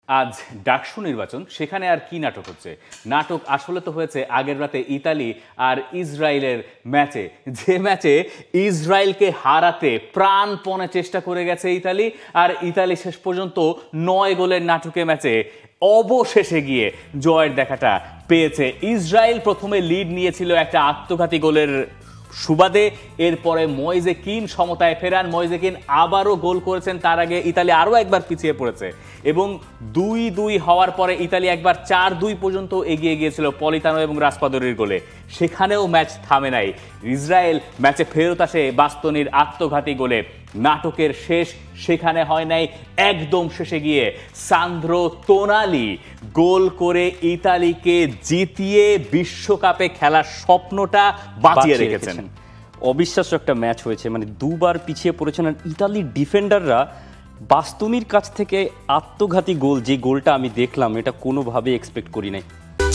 আজ ডাকসু নির্বাচন, সেখানে আর কি নাটক হচ্ছে? নাটক আসলে তো হয়েছে আগের রাতে ইতালি আর ইসরায়েলের ম্যাচে, যে ম্যাচে ইসরায়েলকে হারাতে প্রাণপণে চেষ্টা করে গেছে ইতালি, আর ইতালি শেষ পর্যন্ত 9 গোলের নাটকে ম্যাচে অবশেষে গিয়ে জয়ের দেখাটা পেয়েছে। ইসরায়েল প্রথমে লিড নিয়েছিল একটা আত্মঘাতী গোলের সুবাদে, এরপরে ময়েজে কিন সমতায় ফেরান, ময়েজে কিন আবারও গোল করেছেন, তার আগে ইতালি আরও একবার পিছিয়ে পড়েছে এবং 2-2 হওয়ার পরে ইতালি একবার 4-2 পর্যন্ত এগিয়ে গিয়েছিল পলিতানো এবং রাসপাদরির গোলে, সেখানেও ম্যাচ থামে নাই। ইসরায়েল ম্যাচে ফেরত আসে বাস্তনির আত্মঘাতী গোলে। নাটকের শেষ সেখানে হয় নাই, একদম শেষে গিয়ে সান্দ্রো তোনালি গোল করে ইতালিকে জিতিয়ে বিশ্বকাপে খেলার স্বপ্নটা বাঁচিয়ে রেখেছেন। অবিশ্বাস্য একটা ম্যাচ হয়েছে, মানে দুবার পিছিয়ে পড়েছেন আর ইতালির ডিফেন্ডাররা বাস্তনির কাছ থেকে আত্মঘাতী গোল, যে গোলটা আমি দেখলাম, এটা কোনোভাবে এক্সপেক্ট করি নাই।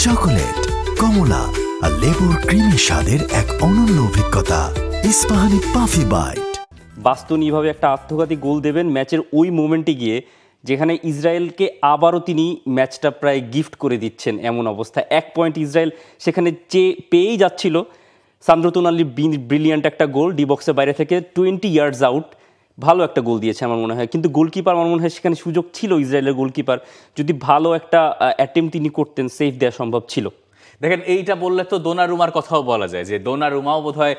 চকোলেট, কমলা আর লেবুর ক্রিমি স্বাদের এক অনন্য অভিজ্ঞতা, ইস্পাহানি পাফি বাইট। বাস্তনি এভাবে একটা আত্মঘাতী গোল দেবেন ম্যাচের ওই মোমেন্টে গিয়ে, যেখানে ইসরায়েলকে আবারও তিনি ম্যাচটা প্রায় গিফট করে দিচ্ছেন এমন অবস্থা। 1 পয়েন্ট ইসরায়েল সেখানে পেয়েই যাচ্ছিল। সান্দ্রো তোনালির ব্রিলিয়ান্ট একটা গোল, ডি বক্সের বাইরে থেকে 20 ইয়ার্ডস আউট, ভালো একটা গোল দিয়েছে আমার মনে হয়। কিন্তু গোলকিপার, আমার মনে হয় সেখানে সুযোগ ছিল ইসরায়েলের গোলকিপার, যদি ভালো একটা অ্যাটেম্প্ট তিনি করতেন, সেভ দেওয়া সম্ভব ছিল। দেখেন, এইটা বললে তো দোনারুমার কথাও বলা যায়, যে দোনারুমাও বোধহয়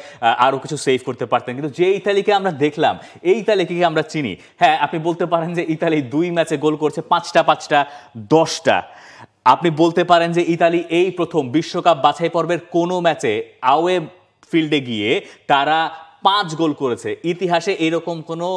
আরও কিছু সেভ করতে পারতেন, কিন্তু যে ইতালিকে আমরা দেখলাম, এই ইতালিকে আমরা চিনি। হ্যাঁ, আপনি বলতে পারেন যে ইতালি 2 ম্যাচে গোল করছে, 5টা 10টা। আপনি বলতে পারেন যে ইতালি এই প্রথম বিশ্বকাপ বাছাই পর্বের কোনো ম্যাচে আওয়ে ফিল্ডে গিয়ে তারা 5 গোল করেছে। ইতিহাসে এরকম কোনো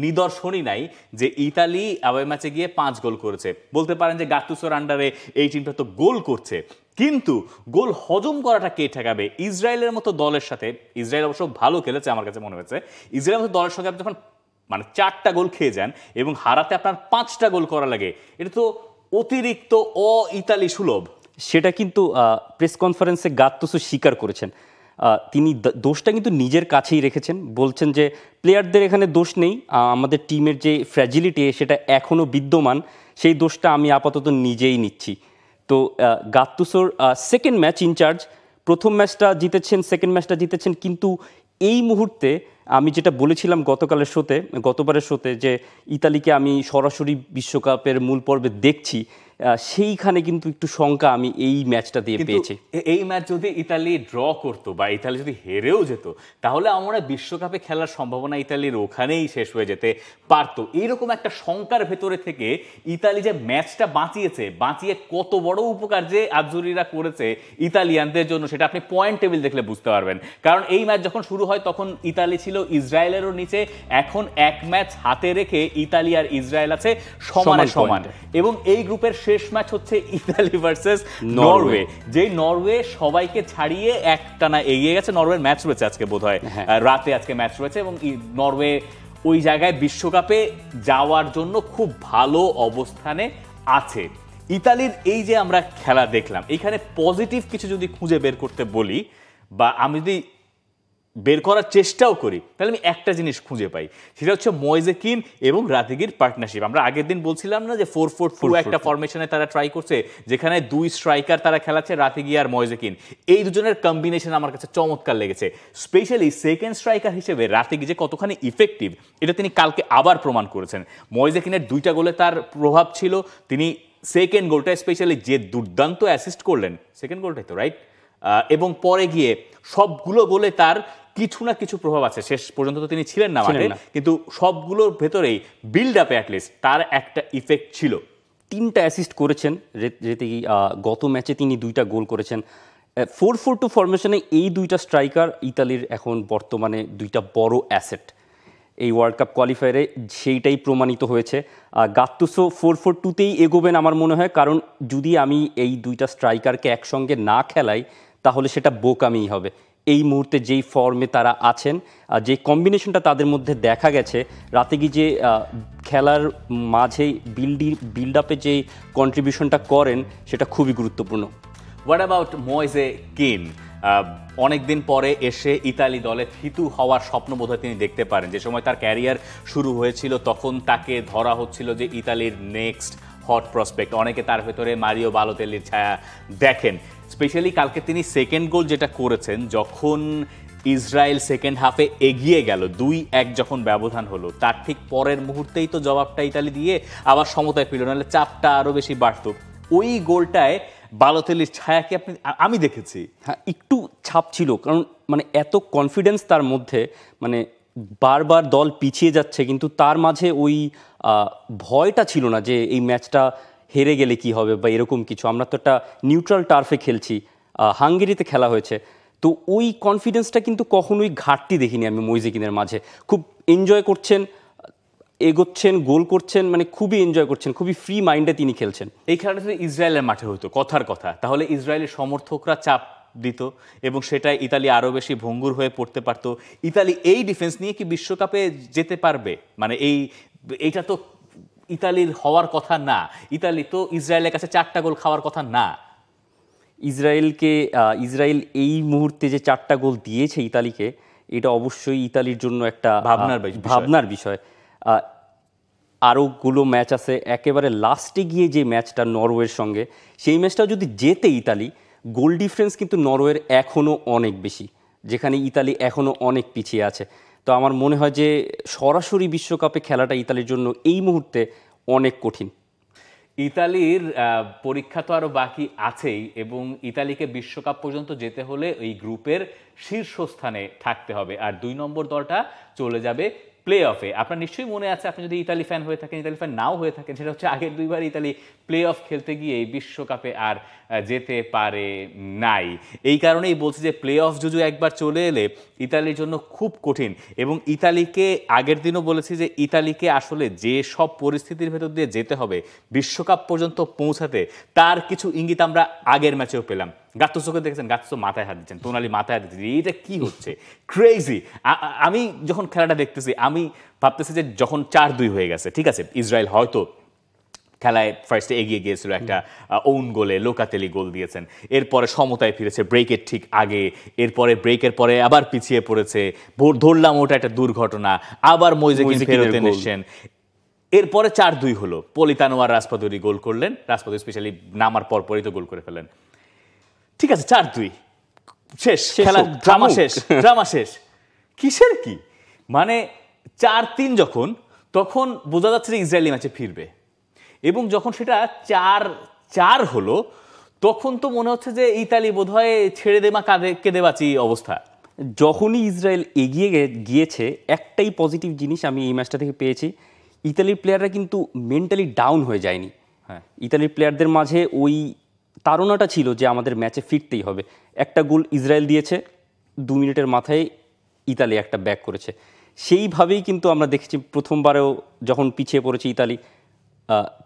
নিদর্শনই নাই যে ইতালি আওয়ে ম্যাচে গিয়ে 5 গোল করেছে। বলতে পারেন যে গাতুসোর আন্ডারে এই টিমটা তো গোল করছে, কিন্তু গোল হজম করাটা কে ঠেকাবে? ইসরায়েলের মতো দলের সাথে, ইসরায়েল অবশ্য ভালো খেলেছে আমার কাছে মনে হয়েছে, ইসরায়েলের মতো দলের সাথে আপনি যখন 4টা গোল খেয়ে যান এবং হারাতে আপনার 5টা গোল করা লাগে, এটা তো অতিরিক্ত ইতালি সুলভ। সেটা কিন্তু প্রেস কনফারেন্সে গাতুসো স্বীকার করেছেন। তিনি দোষটা কিন্তু নিজের কাছেই রেখেছেন, বলছেন যে প্লেয়ারদের এখানে দোষ নেই, আমাদের টিমের যে ফ্র্যাজিলিটি সেটা এখনও বিদ্যমান, সেই দোষটা আমি আপাতত নিজেই নিচ্ছি। তো গাতুসোর সেকেন্ড ম্যাচ ইনচার্জ, প্রথম ম্যাচটা জিতেছেন, সেকেন্ড ম্যাচটা জিতেছেন, কিন্তু এই মুহূর্তে আমি যেটা বলেছিলাম গতবারের শোতে, যে ইতালিকে আমি সরাসরি বিশ্বকাপের মূল পর্বে দেখছি, সেইখানে কিন্তু একটু শঙ্কা আমি এই ম্যাচটা দিয়ে পেয়েছি। এই ম্যাচ যদি ইতালি ড্র করতো বা ইতালি যদি হেরেও যেত, তাহলে আমরা বিশ্বকাপে খেলার সম্ভাবনা ইতালির ওখানেই শেষ হয়ে যেতে পারতো। এইরকম একটা শঙ্কার ভেতরে থেকে ইতালি যে ম্যাচটা বাঁচিয়ে কত বড় উপকার যে আজুরিরা করেছে ইতালিয়ানদের জন্য, সেটা আপনি পয়েন্ট টেবিল দেখলে বুঝতে পারবেন। কারণ এই ম্যাচ যখন শুরু হয় তখন ইতালি ছিল ইসরায়েলেরও নিচে, এখন 1 ম্যাচ হাতে রেখে ইতালি আর ইসরায়েল আছে সমান, এবং এই গ্রুপের শেষ ম্যাচ হচ্ছে ইতালি ভার্সেস নরওয়ে, যেই নরওয়ে সবাইকে ছাড়িয়ে একটানা এগিয়ে গেছে। নরওয়ের ম্যাচ রয়েছে আজকে, বোধহয় রাতে আজকে ম্যাচ রয়েছে, এবং নরওয়ে ওই জায়গায় বিশ্বকাপে যাওয়ার জন্য খুব ভালো অবস্থানে আছে। ইতালির এই যে আমরা খেলা দেখলাম, এখানে পজিটিভ কিছু যদি খুঁজে বের করতে বলি, বা আমি যদি বের করার চেষ্টাও করি, তাহলে আমি একটা জিনিস খুঁজে পাই, সেটা হচ্ছে ময়েজে কিন এবং রাতিগির পার্টনারশিপ। আমরা আগের দিন বলছিলাম না যে 4-4-2 একটা ফরমেশনে তারা ট্রাই করছে, যেখানে 2 স্ট্রাইকার তারা খেলাচ্ছে, রাতিগি আর ময়েজে কিন। এই দুজনের কম্বিনেশন আমার কাছে চমৎকার লেগেছে। স্পেশালি সেকেন্ড স্ট্রাইকার হিসেবে রাতিগি যে কতখানি ইফেক্টিভ, এটা তিনি কালকে আবার প্রমাণ করেছেন। ময়েজে কিনের 2টা গোলে তার প্রভাব ছিল, তিনি সেকেন্ড গোলটা স্পেশালি যে দুর্দান্ত অ্যাসিস্ট করলেন, সেকেন্ড গোলটাই তো রাইট, এবং পরে গিয়ে সবগুলো গোলে তার কিছু না কিছু প্রভাব আছে। শেষ পর্যন্ত তো তিনি ছিলেন না মাঠে, কিন্তু সবগুলোর ভেতরেই বিল্ড আপে অ্যাটলিস্ট তার একটা ইফেক্ট ছিল। 3টা অ্যাসিস্ট করেছেন রেতেগি, গত ম্যাচে তিনি 2টা গোল করেছেন। 4-4-2 ফরমেশনে এই 2টা স্ট্রাইকার ইতালির এখন বর্তমানে 2টা বড় অ্যাসেট। এই ওয়ার্ল্ড কাপ কোয়ালিফায়ারে সেইটাই প্রমাণিত হয়েছে। গাতুসো 4-4-2তেই এগোবেন আমার মনে হয়, কারণ যদি আমি এই 2টা স্ট্রাইকারকে একসঙ্গে না খেলাই তাহলে সেটা বোকামিই হবে। এই মুহূর্তে যেই ফর্মে তারা আছেন, যে কম্বিনেশনটা তাদের মধ্যে দেখা গেছে, রাতেগি যে খেলার মাঝে বিল্ড আপে যে কন্ট্রিবিউশনটা করেন, সেটা খুবই গুরুত্বপূর্ণ। হোয়াট অ্যাবাউট ময়েজে কিন? অনেকদিন পরে এসে ইতালি দলে থিতু হওয়ার স্বপ্ন বোধহয় তিনি দেখতে পারেন। যে সময় তার ক্যারিয়ার শুরু হয়েছিল তখন তাকে ধরা হচ্ছিল যে ইতালির নেক্সট হট প্রসপেক্ট, অনেকে তার ভেতরে মারিও বালোতেল্লির ছায়া দেখেন। স্পেশালি কালকে তিনি সেকেন্ড গোল যেটা করেছেন, যখন ইসরায়েল সেকেন্ড হাফে এগিয়ে গেল 2-1 যখন ব্যবধান হলো, তার ঠিক পরের মুহূর্তেই তো জবাবটা ইতালি দিয়ে আবার সমতায় ফিরল, নাহলে চাপটা আরও বেশি বাড়তো। ওই গোলটায় বালোতেল্লির ছায়া কি আমি দেখেছি। হ্যাঁ, একটু ছাপ ছিল, কারণ মানে এত কনফিডেন্স তার মধ্যে, মানে বারবার দল পিছিয়ে যাচ্ছে কিন্তু তার মাঝে ওই ভয়টা ছিল না যে এই ম্যাচটা হেরে গেলে কি হবে বা এরকম কিছু। আমরা তো একটা নিউট্রাল টার্ফে খেলছি, হাঙ্গেরিতে খেলা হয়েছে, তো ওই কনফিডেন্সটা কিন্তু কখনোই ঘাটতি দেখিনি আমি মইজেকিনের মাঝে। খুব এনজয় করছেন, এগোচ্ছেন, গোল করছেন, মানে খুবই এনজয় করছেন, খুবই ফ্রি মাইন্ডে তিনি খেলছেন। এই খেলাটা যদি ইসরায়েলের মাঠে হতো, কথার কথা, তাহলে ইসরায়েলের সমর্থকরা চাপ দিত এবং সেটাই ইতালি আরও বেশি ভঙ্গুর হয়ে পড়তে পারত। ইতালি এই ডিফেন্স নিয়ে কি বিশ্বকাপে যেতে পারবে? মানে এইটা তো ইতালির হওয়ার কথা না। ইতালি তো ইসরায়েলের কাছে 4টা গোল খাওয়ার কথা না। ইসরায়েল এই মুহূর্তে যে 4টা গোল দিয়েছে ইতালিকে, এটা অবশ্যই ইতালির জন্য একটা ভাবনার বিষয়। আরোগুলো ম্যাচ আছে, একেবারে লাস্টে গিয়ে যে ম্যাচটা নরওয়ের সঙ্গে, সেই ম্যাচটা যদি জেতে ইতালি, গোল ডিফারেন্স কিন্তু নরওয়ের এখনও অনেক বেশি, যেখানে ইতালি এখনও অনেক পিছিয়ে আছে। তো আমার মনে হয় যে সরাসরি বিশ্বকাপে খেলাটা ইতালির জন্য এই মুহূর্তে অনেক কঠিন। ইতালির পরীক্ষা তো আরও বাকি আছেই, এবং ইতালিকে বিশ্বকাপ পর্যন্ত যেতে হলে এই গ্রুপের শীর্ষস্থানে থাকতে হবে, আর 2 নম্বর দলটা চলে যাবে প্লে অফে। আপনার নিশ্চয়ই মনে আছে, আপনি যদি ইতালি ফ্যান হয়ে থাকেন, ইতালি ফ্যান নাও হয়ে থাকেন, সেটা হচ্ছে আগের 2বার ইতালি প্লে অফ খেলতে গিয়ে এই বিশ্বকাপে আর যেতে পারে নাই। এই কারণেই বলছি যে প্লে অফ জুজু একবার চলে এলে ইতালির জন্য খুব কঠিন। এবং ইতালিকে আগের দিনও বলেছি যে ইতালিকে আসলে যে সব পরিস্থিতির ভেতর দিয়ে যেতে হবে বিশ্বকাপ পর্যন্ত পৌঁছাতে, তার কিছু ইঙ্গিত আমরা আগের ম্যাচেও পেলাম। গাত্তুসোকে দেখেছেন, গাত্তুসো মাথায় হাত দিচ্ছেন, টোনালি মাথায় হাত দিচ্ছেন, এইটা কি হচ্ছে, ক্রেজি। আমি যখন খেলাটা দেখতেছি আমি ভাবতেছি যে যখন 4-2 হয়ে গেছে, ঠিক আছে, ইসরায়েল হয়তো খেলায় ফার্স্টে এগিয়ে গিয়েছিল একটা ওন গোলে, লোকাতেলি গোল দিয়েছেন, এরপরে সমতায় ফিরেছে ব্রেকের ঠিক আগে, এরপরে ব্রেকের পরে আবার পিছিয়ে পড়েছে, ধরলাম ওটা একটা দুর্ঘটনা, আবার মইজেকিন ফেরত এনেছেন, এরপরে 4-2 হলো, পলিতানো আর রাসপাদুরি গোল করলেন, রাসপাদুরি স্পেশালি নামার পরপরই তো গোল করে ফেলেন। ঠিক আছে, 4-2 শেষ, খেলা ড্রামা শেষ। কিসের কি মানে 4-3 যখন, তখন বোঝা যাচ্ছে যে ইসরায়েলি ম্যাচে ফিরবে, এবং যখন সেটা 4-4 হলো, তখন তো মনে হচ্ছে যে ইতালি বোধহয় ছেড়ে দেমা কেঁদে বাঁচি অবস্থা। যখনই ইসরায়েল এগিয়ে গিয়েছে, একটাই পজিটিভ জিনিস আমি এই ম্যাচটা থেকে পেয়েছি, ইতালির প্লেয়াররা কিন্তু মেন্টালি ডাউন হয়ে যায়নি। হ্যাঁ, ইতালির প্লেয়ারদের মাঝে ওই তাড়নাটা ছিল যে আমাদের ম্যাচে ফিরতেই হবে। একটা গোল ইসরায়েল দিয়েছে, 2 মিনিটের মাথায় ইতালি একটা ব্যাক করেছে। সেইভাবেই কিন্তু আমরা দেখেছি প্রথমবারেও যখন পিছিয়ে পড়েছে ইতালি,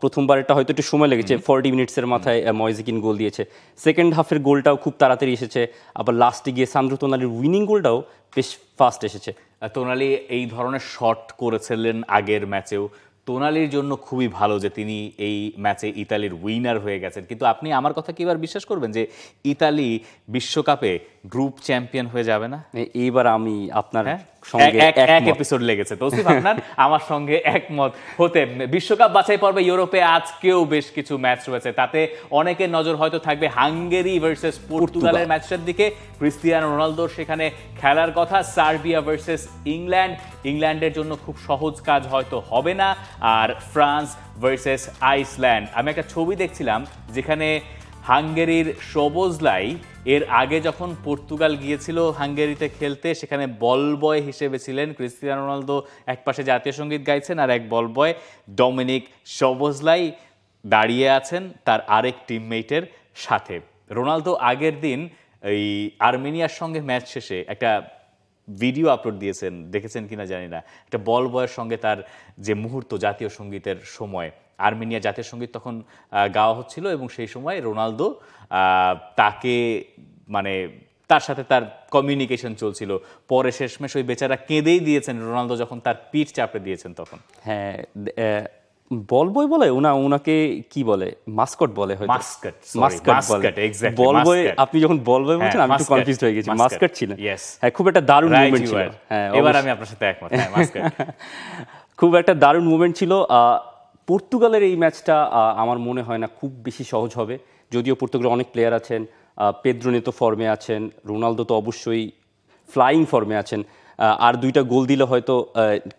প্রথমবারটা হয়তো একটু সময় লেগেছে, 40 মিনিটসের মাথায় ময়েজেকিন গোল দিয়েছে। সেকেন্ড হাফের গোলটাও খুব তাড়াতাড়ি এসেছে, আবার লাস্টে গিয়ে সান্দ্রো তোনালির উইনিং গোলটাও বেশ ফাস্ট এসেছে। তোনালি এই ধরনের শট করেছিলেন আগের ম্যাচেও। তোনালির জন্য খুবই ভালো যে তিনি এই ম্যাচে ইতালির উইনার হয়ে গেছেন। কিন্তু আপনি আমার কথা কি এবার বিশ্বাস করবেন যে ইতালি বিশ্বকাপে গ্রুপ চ্যাম্পিয়ন হয়ে যাবে না? এইবার আমি আপনার সঙ্গে এক এপিসোড লেগেছে তৌসিফ আপনার আমার সঙ্গে একমত হতে। বিশ্বকাপ বাছাই পর্বে ইউরোপে আজকেও বেশ কিছু ম্যাচ রয়েছে, তাতে অনেকের নজর হয়তো থাকবে হাঙ্গেরি ভার্সেস পর্তুগালের ম্যাচটার দিকে। ক্রিস্টিয়ানো রোনালদোর সেখানে খেলার কথা। সার্বিয়া ভার্সেস ইংল্যান্ডের জন্য খুব সহজ কাজ হয়তো হবে না। আর ফ্রান্স ভার্সেস আইসল্যান্ড। আমি একটা ছবি দেখছিলাম যেখানে হাঙ্গেরির সবোজলাই এর আগে যখন পর্তুগাল গিয়েছিল হাঙ্গেরিতে খেলতে, সেখানে বল বয় হিসেবে ছিলেন ক্রিস্টিয়ানো রোনালদো, এক পাশে জাতীয় সঙ্গীত গাইছেন আর এক বল বয় ডমিনিক সবোজলাই দাঁড়িয়ে আছেন তার আরেক টিমমেটের সাথে। রোনালদো আগের দিন এই আর্মেনিয়ার সঙ্গে ম্যাচ শেষে একটা ভিডিও আপলোড দিয়েছেন, দেখেছেন কিনা জানি না, একটা বল বয়ের সঙ্গে তার যে মুহূর্ত জাতীয় সঙ্গীতের সময়, আর্মেনিয়া জাতীয় সঙ্গীত তখন গাওয়া হচ্ছিল এবং সেই সময় রোনালদো তাকে মানে তার সাথে তার কমিউনিকেশন চলছিল। পরে শেষমেশ ওই বেচারা কেঁদেই দিয়েছেন রোনালদো যখন তার পিঠ চাপড়ে দিয়েছেন তখন। হ্যাঁ, বল বয় বলে ওনাকে কি বলে, মাস্কট বলে, হয়তো মাস্কট এক্স্যাক্টলি। বল বয়, আপনি যখন বল বয় বলছেন আমি একটু কনফিউজড হয়ে গেছি, মাস্কট ছিলেন। হ্যাঁ, খুব একটা দারুণ মুভমেন্ট ছিল। হ্যাঁ, এবার আমি আপনার সাথে একমত। হ্যাঁ, মাস্কট খুব একটা দারুণ মুভমেন্ট ছিল। পর্তুগালের এই ম্যাচটা আমার মনে হয় না খুব বেশি সহজ হবে, যদিও পর্তুগালের অনেক প্লেয়ার আছেন, পেদ্রো নেতো ফর্মে আছেন, রোনালদো তো অবশ্যই ফ্লাইং ফর্মে আছেন, আর 2টা গোল দিলে হয়তো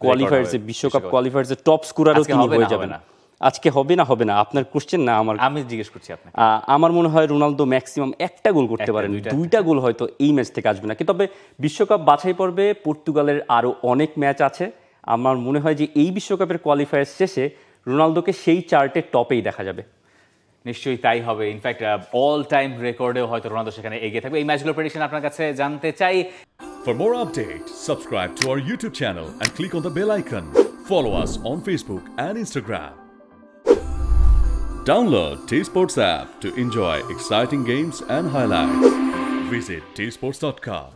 কোয়ালিফায়ার্সে বিশ্বকাপ কোয়ালিফায়ার্সে টপ স্কোরারও তিনি হয়ে যাবেন। আজকে হবে না আপনার কোশ্চেন না, আমি জিজ্ঞেস করছি আপনাকে। আমার মনে হয় রোনালদো ম্যাক্সিমাম 1টা গোল করতে পারেন, 2টা গোল হয়তো এই ম্যাচ থেকে আসবে না। তবে বিশ্বকাপ বাছাই পর্বে পর্তুগালের আরও অনেক ম্যাচ আছে, আমার মনে হয় যে এই বিশ্বকাপের কোয়ালিফায়ার শেষে রোনালদোকে সেই চার্টের টপেই দেখা যাবে। নিশ্চয়ই তাই হবে। ইনফ্যাক্ট অল টাইম রেকর্ডেও হয়তো রোনালদো সেখানে এগিয়ে থাকবে। এই ম্যাচগুলোর প্রেডিকশন আপনার কাছে জানতে চাই। For more updates, subscribe to our YouTube channel and click on the bell icon. Follow us on Facebook and Instagram. Download T-Sports app to enjoy exciting games and highlights. Visit tsports.com.